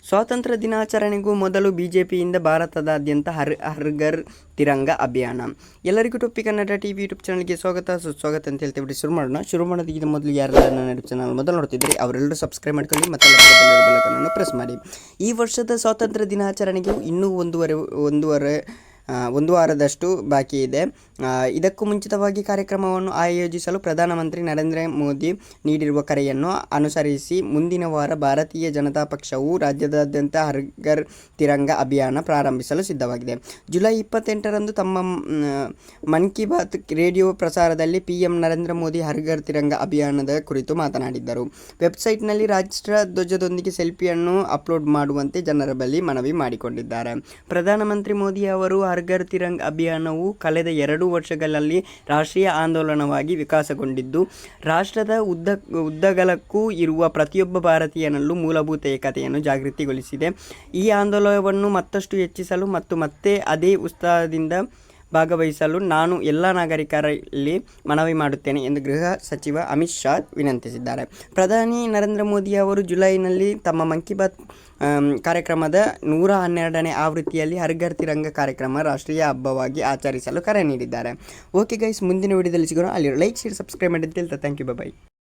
ಸ್ವಾತಂತ್ರ್ಯ ದಿನಾಚರಣೆಗೂ ಮೊದಲು ಬಿಜೆಪಿಯಿಂದ ಭಾರತದಾದ್ಯಂತ ಹರ್ ಘರ್ ತಿರಂಗ ಅಭಿಯಾನ. ಎಲ್ಲರಿಗೂ ಟೊಪ್ಪಿ ಕನ್ನಡ ಟಿವಿ ಯೂಟ್ಯೂಬ್ ಚಾನಲ್ಗೆ ಸುಸ್ವಾಗತ ಅಂತ ಹೇಳ್ತೀವಿ. ಶುರು ಮಾಡೋದಕ್ಕಿಂತ ಮೊದಲು ಯಾರೆಲ್ಲ ನನ್ನ ಯೂಟ್ಯೂಬ್ ಚಾನಲ್ ಮೊದಲು ನೋಡ್ತಿದ್ರೆ ಅವರೆಲ್ಲರೂ ಸಬ್ಸ್ಕ್ರೈಬ್ ಮಾಡ್ಕೊಳ್ಳಿ ಮತ್ತು ಬೆಲ್ಲನ್ನು ಪ್ರೆಸ್ ಮಾಡಿ. ಈ ವರ್ಷದ ಸ್ವಾತಂತ್ರ್ಯ ದಿನಾಚರಣೆಗೆ ಇನ್ನೂ ಒಂದು ವಾರದಷ್ಟು ಬಾಕಿ ಇದೆ. ಇದಕ್ಕೂ ಮುಂಚಿತವಾಗಿ ಕಾರ್ಯಕ್ರಮವನ್ನು ಆಯೋಜಿಸಲು ಪ್ರಧಾನಮಂತ್ರಿ ನರೇಂದ್ರ ಮೋದಿ ನೀಡಿರುವ ಕರೆಯನ್ನು ಅನುಸರಿಸಿ ಮುಂದಿನ ವಾರ ಭಾರತೀಯ ಜನತಾ ಪಕ್ಷವು ರಾಜ್ಯದಾದ್ಯಂತ ಹರ್ ಘರ್ ತಿರಂಗ ಅಭಿಯಾನ ಪ್ರಾರಂಭಿಸಲು ಸಿದ್ಧವಾಗಿದೆ. ಜುಲೈ 28ರಂದು ತಮ್ಮ ಮನ್ ಕಿ ಬಾತ್ ರೇಡಿಯೋ ಪ್ರಸಾರದಲ್ಲಿ PM ನರೇಂದ್ರ ಮೋದಿ ಹರ್ ಘರ್ ತಿರಂಗ ಅಭಿಯಾನದ ಕುರಿತು ಮಾತನಾಡಿದ್ದರು. ವೆಬ್ಸೈಟ್ನಲ್ಲಿ ರಾಷ್ಟ್ರ ಧ್ವಜದೊಂದಿಗೆ ಸೆಲ್ಫಿಯನ್ನು ಅಪ್ಲೋಡ್ ಮಾಡುವಂತೆ ಜನರ ಬಳಿ ಮನವಿ ಮಾಡಿಕೊಂಡಿದ್ದಾರೆ. ಪ್ರಧಾನಮಂತ್ರಿ ಮೋದಿ ಅವರು ಹರ್ ಘರ್ ತಿರಂಗ ಅಭಿಯಾನವು ಕಳೆದ 2 ವರ್ಷಗಳಲ್ಲಿ ರಾಷ್ಟ್ರೀಯ ಆಂದೋಲನವಾಗಿ ವಿಕಾಸಗೊಂಡಿದ್ದು, ರಾಷ್ಟ್ರದ ಉದ್ದಗಲಕ್ಕೂ ಇರುವ ಪ್ರತಿಯೊಬ್ಬ ಭಾರತೀಯನಲ್ಲೂ ಮೂಲಭೂತ ಏಕತೆಯನ್ನು ಜಾಗೃತಿಗೊಳಿಸಿದೆ. ಈ ಆಂದೋಲನವನ್ನು ಮತ್ತಷ್ಟು ಹೆಚ್ಚಿಸಲು ಮತ್ತು ಮತ್ತೆ ಅದೇ ಉತ್ಸಾಹದಿಂದ ಭಾಗವಹಿಸಲು ನಾನು ಎಲ್ಲ ನಾಗರಿಕರಲ್ಲಿ ಮನವಿ ಮಾಡುತ್ತೇನೆ ಎಂದು ಗೃಹ ಸಚಿವ ಅಮಿತ್ ಶಾ ವಿನಂತಿಸಿದ್ದಾರೆ. ಪ್ರಧಾನಿ ನರೇಂದ್ರ ಮೋದಿ ಅವರು ಜುಲೈನಲ್ಲಿ ತಮ್ಮ ಮನ್ ಕಿ ಬಾತ್ ಕಾರ್ಯಕ್ರಮದ 112ನೇ ಆವೃತ್ತಿಯಲ್ಲಿ ಹರ್ ಘರ್ ತಿರಂಗ ಕಾರ್ಯಕ್ರಮ ರಾಷ್ಟ್ರೀಯ ಹಬ್ಬವಾಗಿ ಆಚರಿಸಲು ಕರೆ ನೀಡಿದ್ದಾರೆ. ಓಕೆ ಗೈಸ್, ಮುಂದಿನ ವಿಡಿಯೋದಲ್ಲಿ ಸಿಗೋಣ. ಅಲ್ಲಿ ಲೈಕ್, ಶೇರ್, ಸಬ್ಸ್ಕ್ರೈಬ್ ಮಾಡಿ ಅಂತ ಹೇಳ್ತಾ ಥ್ಯಾಂಕ್ ಯು, ಬೈ.